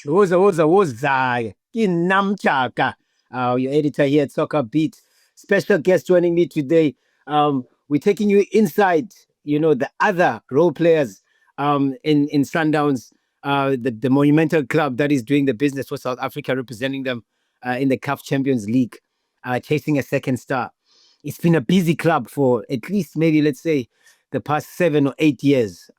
Woza. Umjaka, your editor here at Soccerbeat. Special guest joining me today. We're taking you inside, the other role players in Sundowns, the monumental club that is doing the business for South Africa, representing them in the CAF Champions League, chasing a second star. It's been a busy club for at least maybe, let's say, the past 7 or 8 years,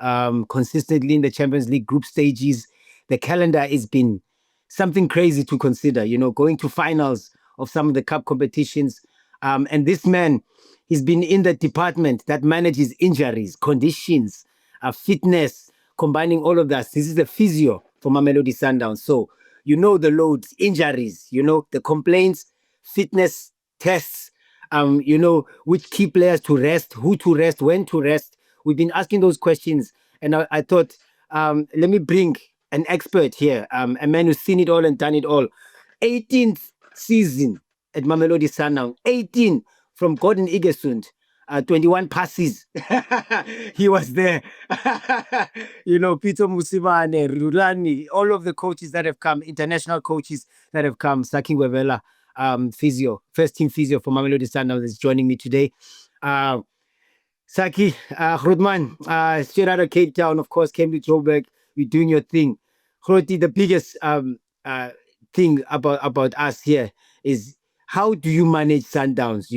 consistently in the Champions League group stages. The calendar has been something crazy to consider, going to finals of some of the cup competitions. And this man, he's been in the department that manages injuries, conditions, fitness, combining all of that. This is the physio for Mamelodi Sundowns. So, the loads, injuries, the complaints, fitness tests, which key players to rest, who to rest, when to rest. We've been asking those questions. And I thought, let me bring an expert here, a man who's seen it all and done it all. 18th season at Mamelodi Sundowns, 18 from Gordon Igesund, 21 passes. He was there. Peter Musibane, Rulani, all of the coaches that have come, international coaches that have come, Sakhumzi Ngwevela, physio, first team physio for Mamelodi Sundowns is joining me today. Sakhi, Grootman, straight out of Cape Town, of course, came to Joburg. You're doing your thing. Groti, the biggest thing about us here is how do you manage Sundowns?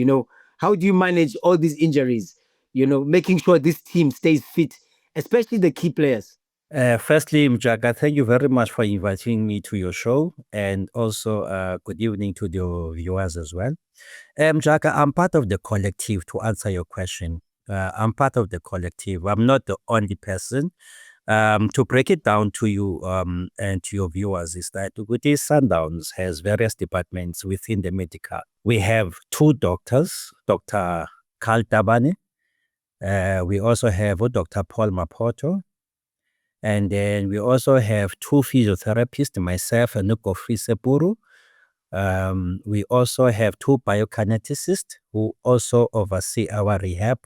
How do you manage all these injuries? Making sure this team stays fit, especially the key players. Firstly, Umjaka, thank you very much for inviting me to your show, and also good evening to the viewers as well. Umjaka, I'm part of the collective to answer your question. I'm part of the collective. I'm not the only person. To break it down to you and to your viewers is that Mamelodi Sundowns has various departments within the medical. We have 2 doctors, Dr. Carl Tabane. We also have Dr. Paul Mapoto. And then we also have 2 physiotherapists, myself and Nukofri Sepuru. We also have 2 biokineticists who also oversee our rehab,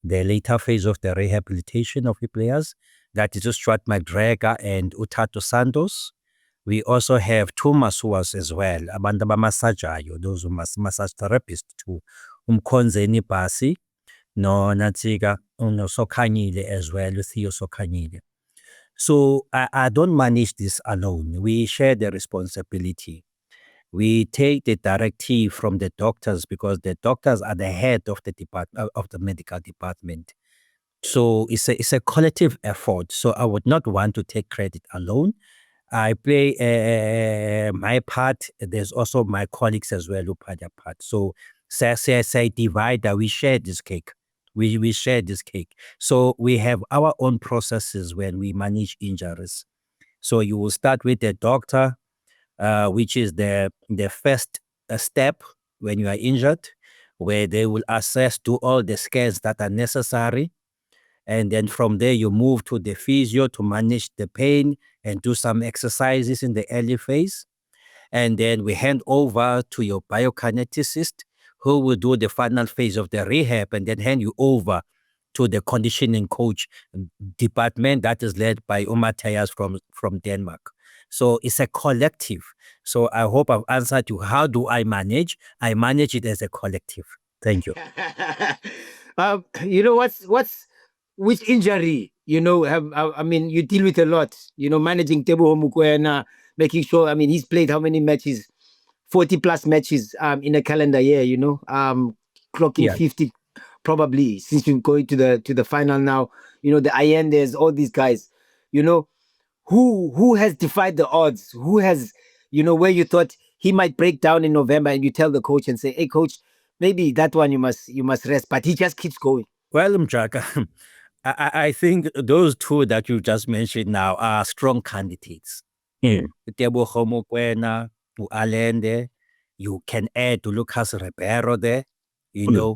the later phase of the rehabilitation of the players. That is Stuart McGregor and Utato Santos. We also have 2 masuas as well, abantu bamasajayo, those massage therapists too, Umkhonzeni Basi, no Natsiga, no Sokhanyile as well, Theo Sokhanyile. So I don't manage this alone. We share the responsibility. We take the directive from the doctors because the doctors are the head of the of the medical department. So it's a collective effort. So I would not want to take credit alone. I play my part. There's also my colleagues as well who play their part. So say divide that we share this cake. We share this cake. So we have our own processes when we manage injuries. So you will start with the doctor, which is the first step when you are injured, where they will assess, do all the scans that are necessary. And then from there, you move to the physio to manage the pain and do some exercises in the early phase. And then we hand over to your biokineticist, who will do the final phase of the rehab, and then hand you over to the conditioning coach department that is led by Umatayas from Denmark. So it's a collective. So I hope I've answered you. How do I manage? I manage it as a collective. Thank you. Which injury, you deal with a lot, managing Teboho Mokoena, making sure, he's played how many matches? 40 plus matches in a calendar year, clocking 50 probably since we're going to the final now. The Allendes, all these guys, who has defied the odds? Who has, where you thought he might break down in November and you tell the coach and say, hey, coach, maybe that one you must rest, but he just keeps going. Well, Umjaka, I think those 2 that you just mentioned now are strong candidates. Teboho Mokoena, Allende, you can add to Lucas Ribeiro there, you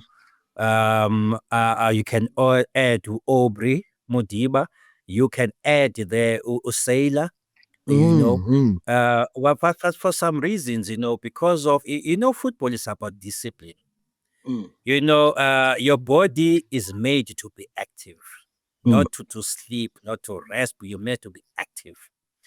can add to Aubrey Modiba, you can add there Usaila, but for some reasons, because of, football is about discipline. Your body is made to be active, not to sleep, not to rest, but you're made to be active.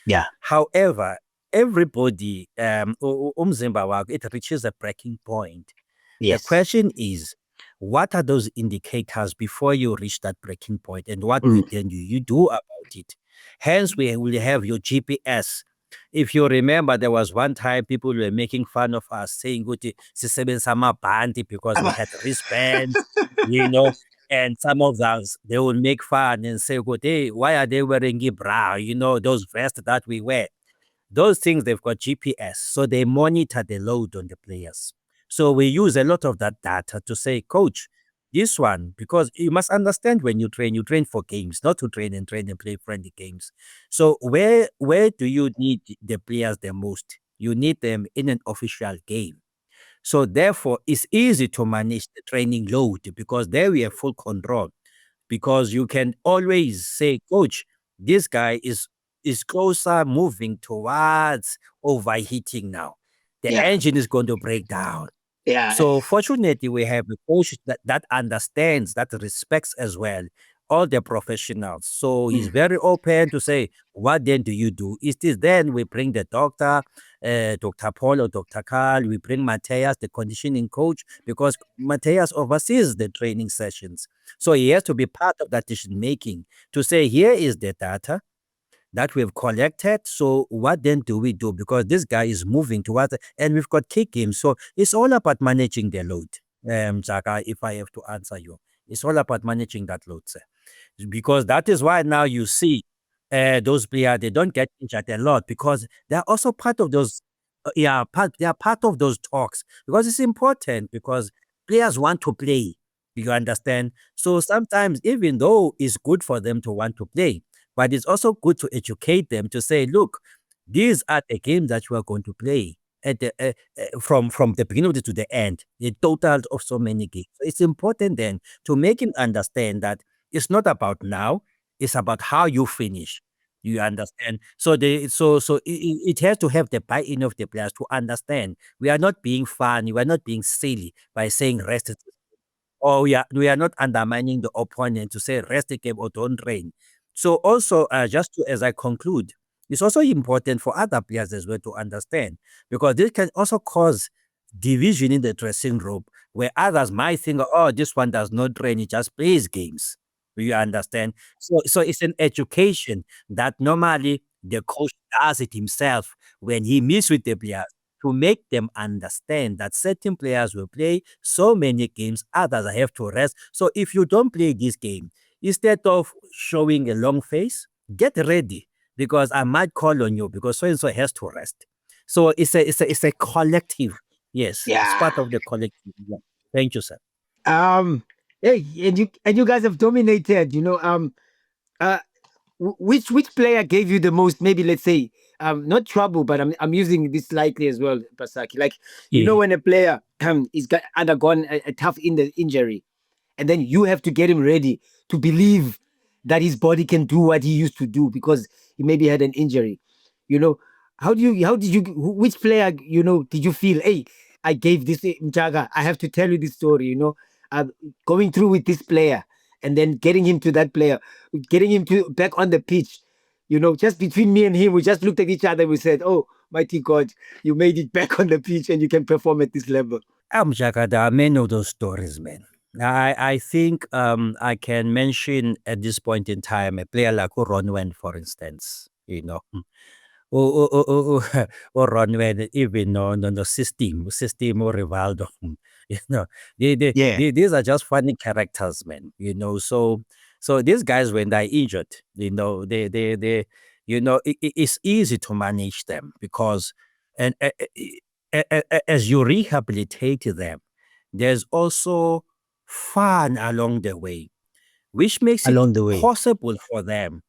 Yeah. However, everybody, umzimba wakho, it reaches a breaking point. The Yes. question is, what are those indicators before you reach that breaking point, and what Mm. then do you do about it? Hence, we will have your GPS. If you remember, there was one time people were making fun of us, saying, "Ukuthi sisebenzisa amabhanti," because we had wristbands, you know, and some of us, they will make fun and say, "Good, hey, why are they wearing a bra? You know, those vests that we wear." Those things, they've got GPS, so they monitor the load on the players. So we use a lot of that data to say, coach, this one, because you must understand, when you train for games, not to train and play friendly games. So where do you need the players the most? You need them in an official game. So therefore, it's easy to manage the training load because there we have full control, because you can always say, coach, this guy is closer moving towards overheating now. The Yeah. engine is going to break down. Yeah. So fortunately, we have a coach that understands, that respects as well all the professionals. So he's Mm. very open to say, what then do you do? Is this then we bring the doctor, Dr. Paul or Dr. Carl, we bring Matthias, the conditioning coach, because Matthias oversees the training sessions. So he has to be part of that decision making to say, here is the data that we've collected. So what then do we do? Because this guy is moving towards, and we've got kick him. So it's all about managing the load. Jaka, if I have to answer you, it's all about managing that load, sir. Because that is why now you see those players, they don't get injured a lot, because they're also part of those, they are part of those talks, because it's important, because players want to play. You understand? So sometimes, even though it's good for them to want to play, but it's also good to educate them to say, look, these are the games that you are going to play at the, from the beginning of it to the end, the total of so many games. So it's important then to make him understand that it's not about now, it's about how you finish. You understand? So it has to have the buy-in of the players to understand we are not being funny, we are not being silly by saying rest. Or we are not undermining the opponent to say rest the game or don't train. So also, just to, as I conclude, it's also important for other players as well to understand, because this can also cause division in the dressing room, where others might think, oh, this one does not train, he just plays games. You understand? So it's an education that normally the coach does it himself when he meets with the players, to make them understand that certain players will play so many games, others have to rest. So if you don't play this game, instead of showing a long face, get ready, because I might call on you because so and so has to rest. So it's a collective. Yes, it's Yeah. part of the collective. Yeah. Thank you, sir. Um. Hey, and you guys have dominated. Uh, which player gave you the most? Maybe let's say, not trouble, but I'm using this lightly as well, Pasaki. Like, Yeah. when a player is undergone a tough injury, and then you have to get him ready to believe that his body can do what he used to do because he maybe had an injury. You know, how did you which player did you feel? Hey, I gave this Umjaka. I have to tell you this story. Going through with this player and then getting him to that player, getting him to back on the pitch. Just between me and him, we just looked at each other. We said, "Oh, mighty God, you made it back on the pitch, and you can perform at this level." Jaka, there are many of those stories, man. I think I can mention at this point in time a player like Ronwen, for instance. O Ronwen, even on the system or Rivaldo. You know, Yeah. these are just funny characters, man. So these guys, when they're injured, it's easy to manage them, because and as you rehabilitate them, there's also fun along the way, which makes it Along the way. possible for them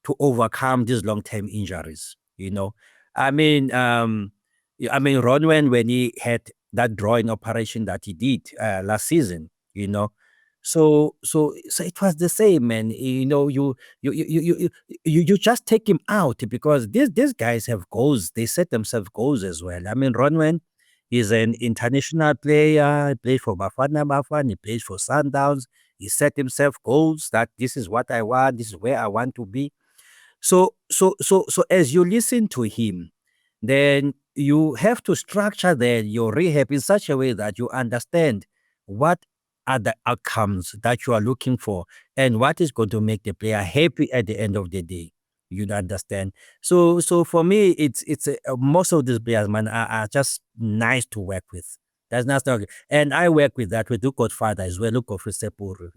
to overcome these long-term injuries. Ronwen, when he had that drawing operation that he did last season, so it was the same, man. You just take him out, because these guys have goals. They set themselves goals as well. Ronwen is an international player. He played for Bafana, he plays for Sundowns. He set himself goals that this is what I want, this is where I want to be. So as you listen to him, then you have to structure then your rehab in such a way that you understand what are the outcomes that you are looking for and what is going to make the player happy at the end of the day. You understand? So for me, most of these players, man, are just nice to work with. That's not okay. And I work with that with Luke Godfather as well, Luke Sepuru,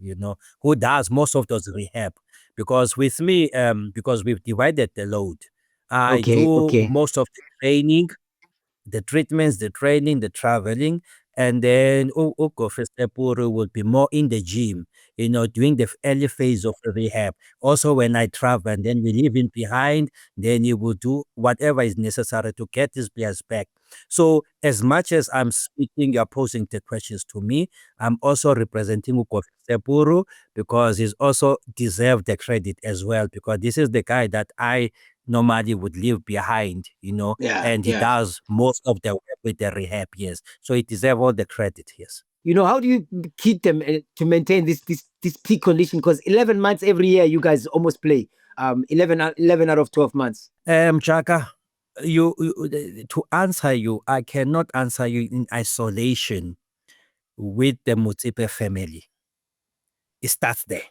who does most of those rehab. Because with me, because we've divided the load, I Okay, do okay. most of the training, the treatments, the training, the traveling, and then Uko Festepuru would be more in the gym, doing the early phase of the rehab. Also, when I travel and then we leave him behind, then he will do whatever is necessary to get his players back. So, as much as I'm speaking, you're posing the questions to me, I'm also representing Uko Festepuru because he's also deserved the credit as well, because this is the guy that I normally would leave behind, Yeah, and he yeah. does most of the work with the rehab, yes. So he deserves all the credit, yes. How do you keep them to maintain this peak condition? Because 11 months every year, you guys almost play. 11 out of 12 months. Chaka, to answer you, I cannot answer you in isolation with the Motsepe family. It starts there.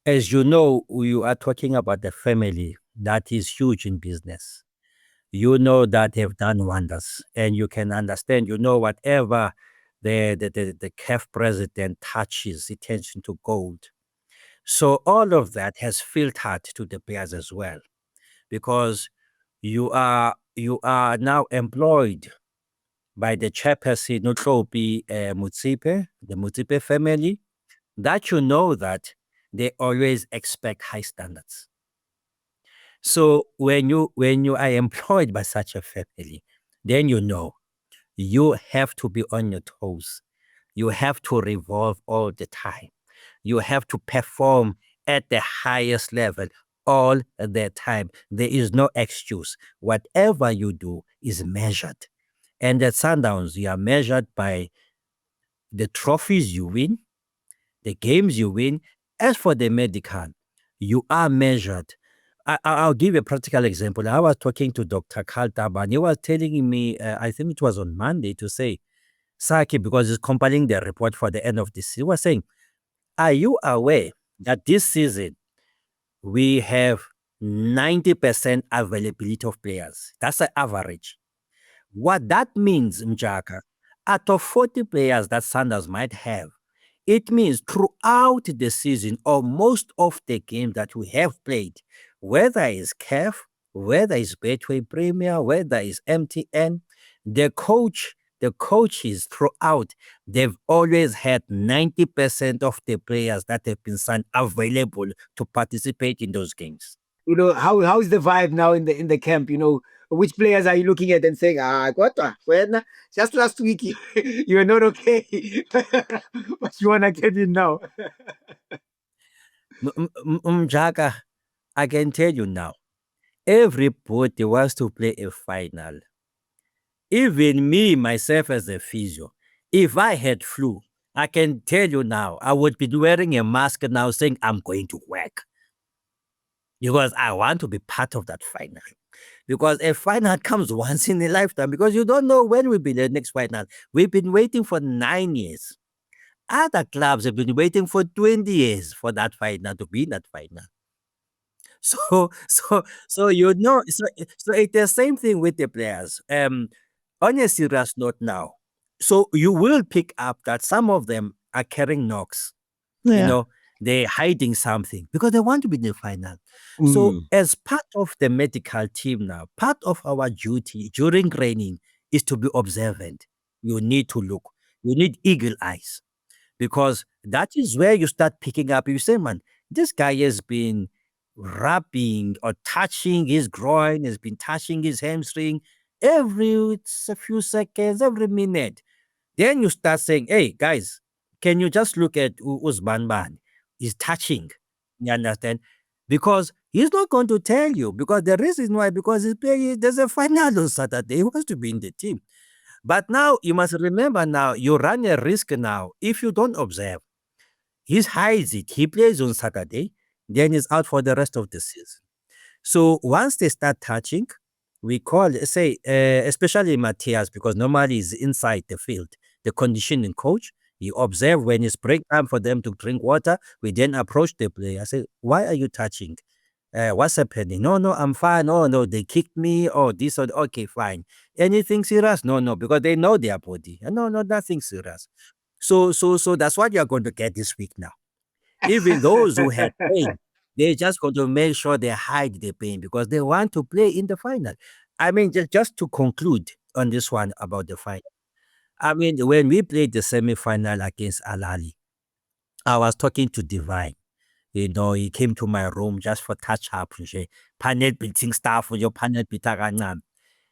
As you know, you are talking about the family that is huge in business. You know that they've done wonders, and you can understand, whatever the CAF president touches, it turns into gold. So all of that has filtered to the players as well, because you are now employed by the chairperson Notlopi Motsepe, the Motsepe family, that that they always expect high standards. So when you are employed by such a family, then you have to be on your toes. You have to revolve all the time. You have to perform at the highest level all the time. There is no excuse. Whatever you do is measured. And at Sundowns, you are measured by the trophies you win, the games you win. As for the medical, you are measured. I'll give a practical example. I was talking to Dr. Carl Taban. He was telling me, I think it was on Monday, to say, Sakhi, because he's compiling the report for the end of this, he was saying, are you aware that this season we have 90% availability of players? That's the average. What that means, Mjaka, out of 40 players that Sanders might have, it means throughout the season or most of the games that we have played, whether it's CAF, whether it's Betway Premier, whether it's MTN, the coaches throughout, they've always had 90% of the players that have been signed available to participate in those games. How is the vibe now in the camp? Which players are you looking at and saying, what? When just last week you were not okay, but you wanna get in now? Mjaka, I can tell you now, everybody wants to play a final. Even me, myself as a physio, if I had flu, I can tell you now, I would be wearing a mask now saying I'm going to work, because I want to be part of that final. Because a final comes once in a lifetime, because you don't know when will be the next final. We've been waiting for 9 years. Other clubs have been waiting for 20 years for that final, to be in that final. So, so it's the same thing with the players. On a serious note now, so you will pick up that some of them are carrying knocks. Yeah. They're hiding something because they want to be in the final. So, Mm. as part of the medical team now, part of our duty during training is to be observant. You need to look. You need eagle eyes, because that is where you start picking up. You say, man, this guy has been rubbing or touching his groin, has been touching his hamstring it's a few seconds, every minute. Then you start saying, hey, guys, can you just look at Usman Ban? He's touching. You understand? Because he's not going to tell you. Because the reason why, because there's a final on Saturday. He wants to be in the team. But now you must remember, now you run a risk now. If you don't observe, he hides it. He plays on Saturday, then he's out for the rest of the season. So once they start touching, we call, say, especially Matthias, because normally he's inside the field, the conditioning coach. He observe when it's break time for them to drink water. We then approach the player. I say, why are you touching? What's happening? No, no, I'm fine. Oh, no, they kicked me. Oh, this or okay, fine. Anything serious? No, no, because they know their body. No, no, nothing serious. So that's what you're going to get this week now. Even those who had pain, they're just going to make sure they hide the pain because they want to play in the final. I mean, just to conclude on this one about the final. I mean, when we played the semi-final against Alali, I was talking to Divine. You know, he came to my room just for touch up, panel beating stuff, your panel beating.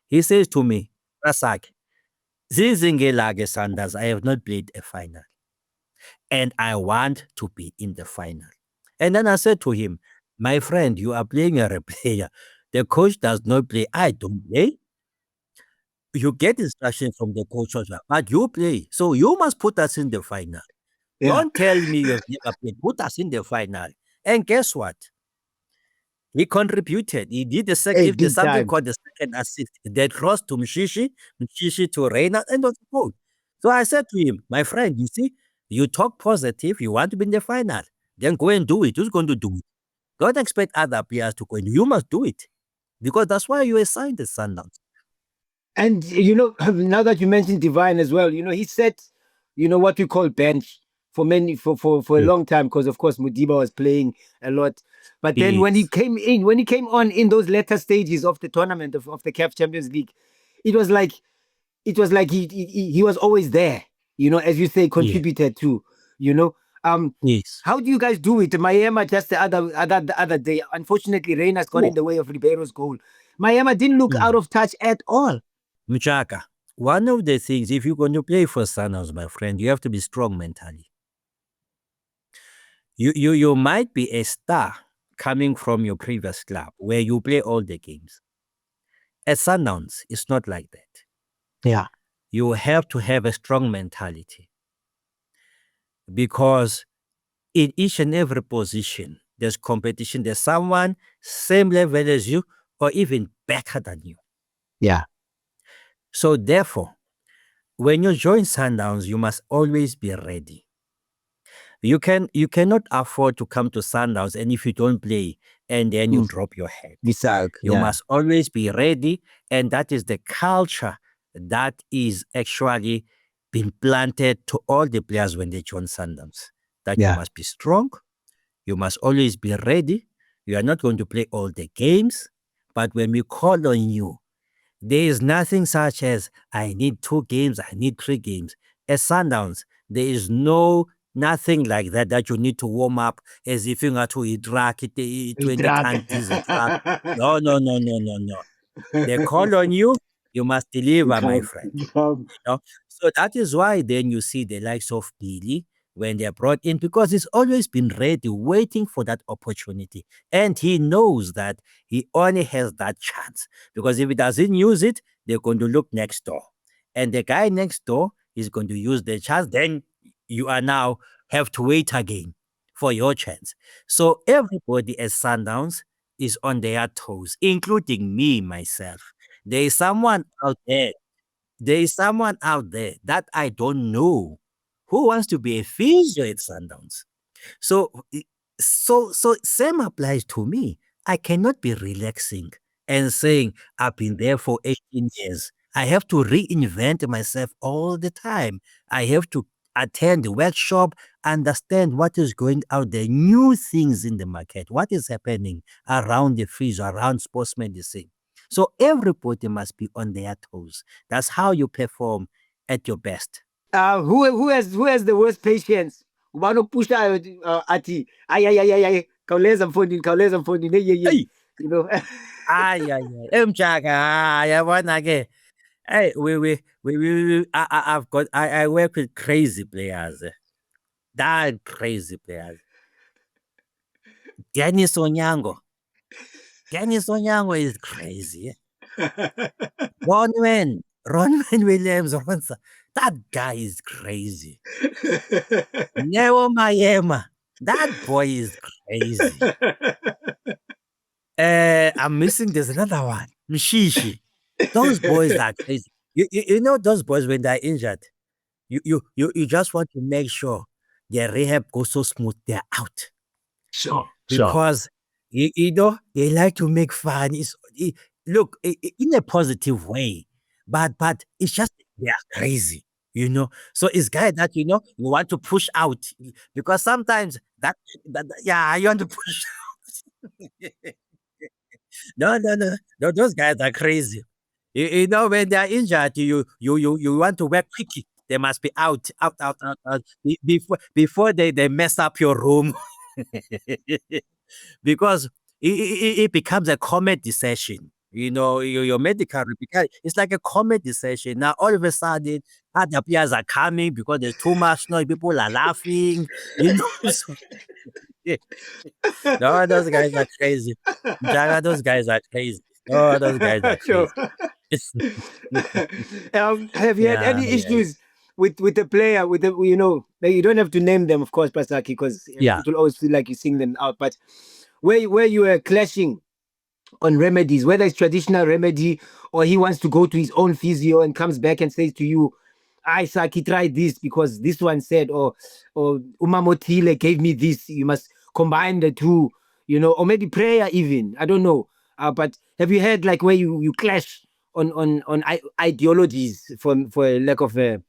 He says to me, Rasak, Zizingela Sanders, I have not played a final. And I want to be in the final. And then I said to him, my friend, you are playing a player. The coach does not play. I don't play. You get instruction from the coach, but you play. So you must put us in the final. Yeah. Don't tell me you have never played. Put us in the final. And guess what? He contributed. He did the second, Hey, big something time. called the second assist. That cross to Mshishi, Mshishi to Reina, and was a goal. So I said to him, my friend, you see, you talk positive, you want to be in the final, then go and do it. Who's going to do it? Don't expect other players to go in. You must do it. Because that's why you assigned the Sundowns. And you know, now that you mentioned Divine as well, you know, he set, you know, what we call bench for many for a Yes. long time because of course Modiba was playing a lot. But then when he Yes. came on in those later stages of the tournament of the CAF Champions League, it was like he was always there, you know, as you say, Yeah. contributed to, you know. Yes. How do you guys do it? Maema just the other day, unfortunately, Reina's got in Oh. the way of Ribeiro's goal. Maema didn't look out of touch at all. Umjaka, one of the things, if you're going to play for Sundowns, my friend, you have to be strong mentally. You might be a star coming from your previous club where you play all the games. At Sundowns, it's not like that. Yeah. You have to have a strong mentality because in each and every position, there's competition. There's someone same level as you or even better than you. Yeah. So therefore, when you join Sundowns, you must always be ready. You cannot afford to come to Sundowns and if you don't play and then you drop your head. You must always be ready, and that is the culture that is actually been planted to all the players when they join Sundowns. That you must be strong, you must always be ready. You are not going to play all the games, but when we call on you, there is nothing such as I need 2 games, I need 3 games. At Sundowns, there is nothing like that you need to warm up as if you are to drag it 20 countries. No, no, no, no, no, no. They call on you, you must deliver, my friend. You know? So that is why then you see the likes of Billy when they're brought in, because he's always been ready, waiting for that opportunity. And he knows that he only has that chance. Because if he doesn't use it, they're going to look next door. And the guy next door is going to use the chance. Then you are now have to wait again for your chance. So everybody at Sundowns is on their toes, including me, myself. There is someone out there. There is someone out there that I don't know who wants to be a physio at Sundowns. So, so same applies to me. I cannot be relaxing and saying I've been there for 18 years. I have to reinvent myself all the time. I have to attend the workshop, understand what is going out there, new things in the market, what is happening around the physio, around sports medicine. So everybody must be on their toes. That's how you perform at your best. Who has the worst patience? Ubanopusha ati ay khawuleza mfondini hey. Hey! You know. Ay, ay, ay. Umjaka, yabona ke. Hey, I work with crazy players. That crazy players. Denis Onyango. Denis Onyango is crazy. Ronwen Williams. That guy is crazy. Maema. That boy is crazy. I'm missing, there's another one. Mshishi. Those boys are crazy. You know those boys when they're injured, you just want to make sure their rehab goes so smooth, they're out. Sure, sure. Because you know they like to make fun. Look in a positive way, but it's just they are crazy, you know. So it's guy that you want to push out because sometimes yeah you want to push. No, those guys are crazy. You know when they are injured, you want to work quickly. They must be out before they mess up your room. Because it becomes a comedy session. You know, your medical it's like a comedy session. Now all of a sudden, other players are coming because there's too much noise. People are laughing. You know, so, yeah. No, those guys are crazy. Jaga, those guys are crazy. Oh, those guys are Sure. crazy. Have you had Yeah, any yeah, issues with the player? With the like, you don't have to name them, of course, Pasaki, because yeah. it will always feel like you sing them out. But where you were clashing on remedies, whether it's traditional remedy or he wants to go to his own physio and comes back and says to you, I Saki tried this because this one said, or Umamotile gave me this. You must combine the two, or maybe prayer even. I don't know. But have you had like where you clash on ideologies for a lack of a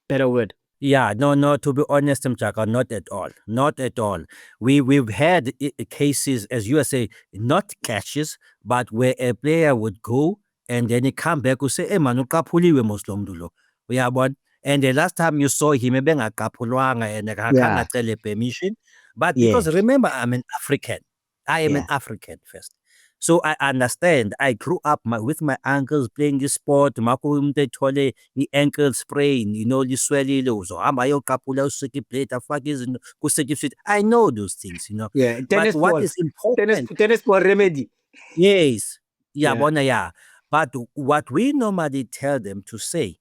better word? Yeah, no, to be honest, Mchaka, not at all. Not at all. We've had cases, as you say, not clashes, but where a player would go and then he come back and say, hey man, ukapuliwe Muslim dulo. Uyabona? And the last time you saw him, ebengakapulwanga and akakhange Yeah. acele permission. But because Yes. remember, I'm an African. I am an Yeah. African first. So I understand. I grew up with my uncles playing this sport. Mako umuntu ethole i-ankle sprain, liswelile, uzohamba ayokapula usekibhledi afake izinto kusekibhledi. I know those things, Yeah. But Tennis what ball. is important, Tennis ball remedy. yes, Yeah. yabona, yeah. But what we normally tell them to say,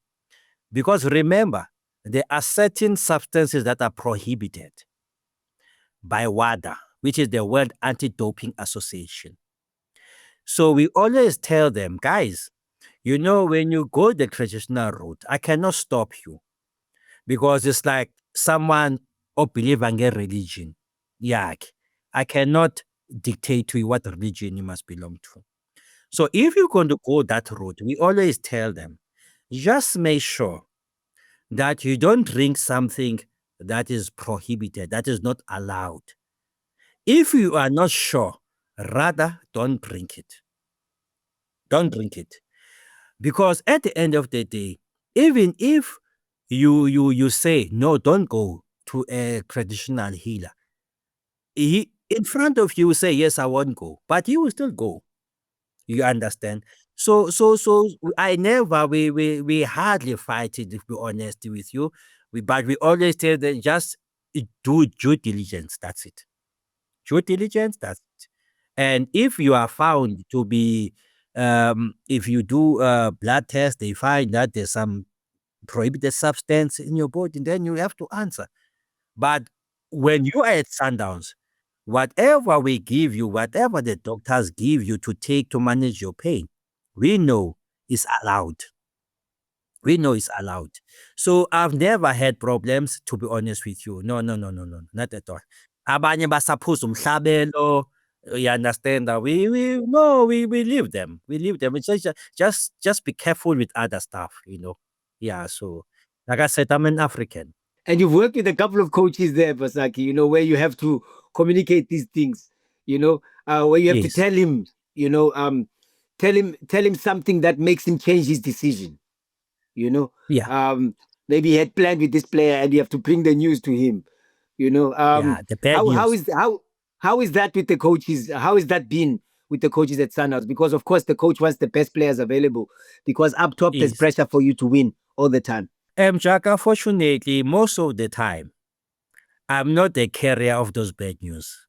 because remember, there are certain substances that are prohibited by WADA, which is the World Anti-Doping Association. So we always tell them, guys, when you go the traditional route, I cannot stop you because it's like someone or believe in a religion. Yeah, I cannot dictate to you what religion you must belong to. So if you're going to go that route, we always tell them, just make sure that you don't drink something that is prohibited, that is not allowed. If you are not sure, rather don't drink it. Don't drink it. Because at the end of the day, even if you say no, don't go to a traditional healer, he in front of you say yes, I won't go, but you will still go. You understand? So I never we hardly fight it, if be honest with you. But we always tell them just do due diligence. That's it. Due diligence. That's it. And if you are found to be if you do a blood test, they find that there's some prohibited substance in your body, then you have to answer. But when you are at Sundowns, whatever we give you, whatever the doctors give you to take to manage your pain, we know is allowed. We know it's allowed. So I've never had problems, to be honest with you. No, no, no, no, no, not at all. Abanye basaphuza umhlabelo. You understand that we no we leave them. We leave them. It's just be careful with other stuff. Yeah. So like I said, I'm an African. And you've worked with a couple of coaches there, Basaki, where you have to communicate these things, where you have to Yes. tell him, tell him something that makes him change his decision, you know. Yeah. Maybe he had planned with this player and you have to bring the news to him, you know. Yeah. The bad How how news. is how is that with the coaches? How is that been with the coaches at Sundowns? Because of course the coach wants the best players available because up top there's Yes. pressure for you to win all the time. Jack, unfortunately, most of the time, I'm not the carrier of those bad news.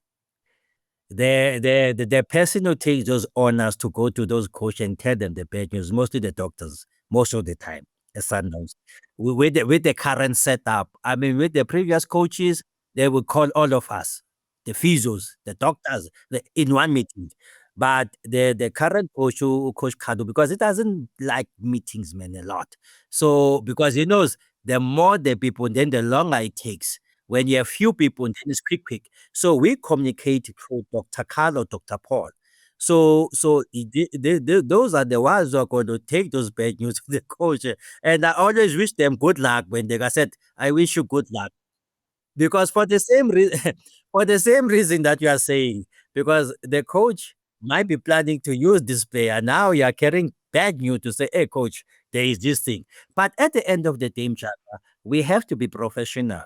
The person who takes those honors to go to those coach and tell them the bad news, mostly the doctors, most of the time, at Sundowns. With the current setup, I mean, with the previous coaches, they would call all of us, the physios, the doctors, in one meeting. But the current coach, Coach Kadu, because it doesn't like meetings, man, a lot. So because he knows the more the people, then the longer it takes. When you have few people, then it's quick. So we communicate through Dr. Carl or Dr. Paul. So those are the ones who are going to take those bad news to the coach. And I always wish them good luck when they said, I wish you good luck. Because for the same reason, for the same reason that you are saying, because the coach might be planning to use this player. Now you are carrying bad news to say, hey, coach, there is this thing. But at the end of the day, Mchaka, we have to be professional.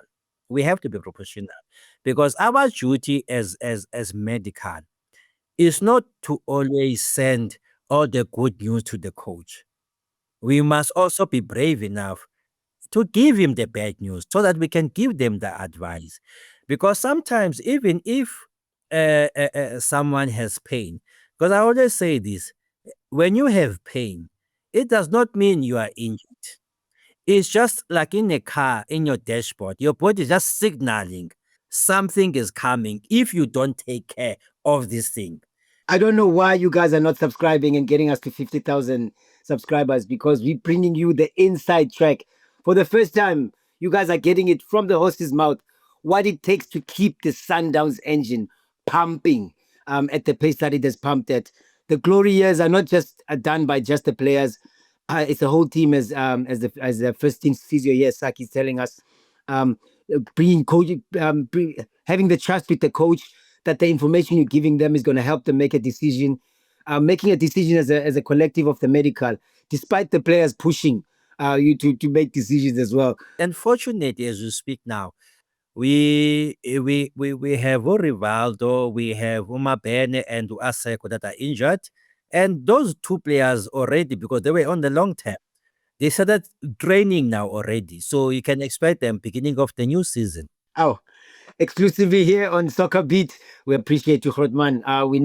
We have to be professional because our duty as medical is not to always send all the good news to the coach. We must also be brave enough to give him the bad news so that we can give them the advice. Because sometimes, even if someone has pain, because I always say this, when you have pain, it does not mean you are injured. It's just like in a car, in your dashboard, your body is just signaling something is coming if you don't take care of this thing. I don't know why you guys are not subscribing and getting us to 50,000 subscribers, because we're bringing you the inside track. For the first time, you guys are getting it from the horse's mouth, what it takes to keep the Sundowns engine pumping at the pace that it has pumped at. The glory years are not just done by just the players. It's the whole team, as the first team physio here, Sakhi is telling us. Um, Being coach, having the trust with the coach that the information you're giving them is going to help them make a decision, making a decision as a collective of the medical, despite the players pushing you to make decisions as well. Unfortunately, as we speak now, we have Rivaldo, we have Umabene and Aseko that are injured. And those two players already, because they were on the long term, they started training now already. So you can expect them beginning of the new season. Oh, exclusively here on Soccerbeat. We appreciate you, Grootman. We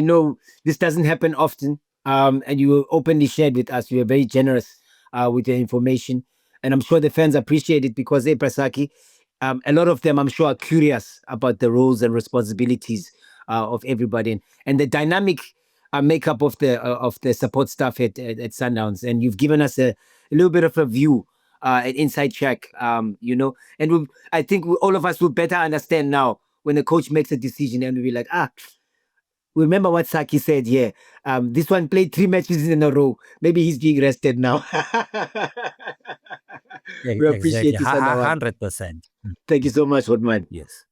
know this doesn't happen often, and you openly shared with us. You were very generous with your information, and I'm sure the fans appreciate it because Prasaki, a lot of them, I'm sure, are curious about the roles and responsibilities of everybody, and the dynamic makeup of the support staff at Sundowns. And you've given us a little bit of a view, an inside track, and I think all of us will better understand now when the coach makes a decision, and we'll be like, remember what Sakhi said here. This one played 3 matches in a row. Maybe he's being rested now. We Exactly, appreciate you, Sandawan. 100%. Thank you so much, Rodman. Yes.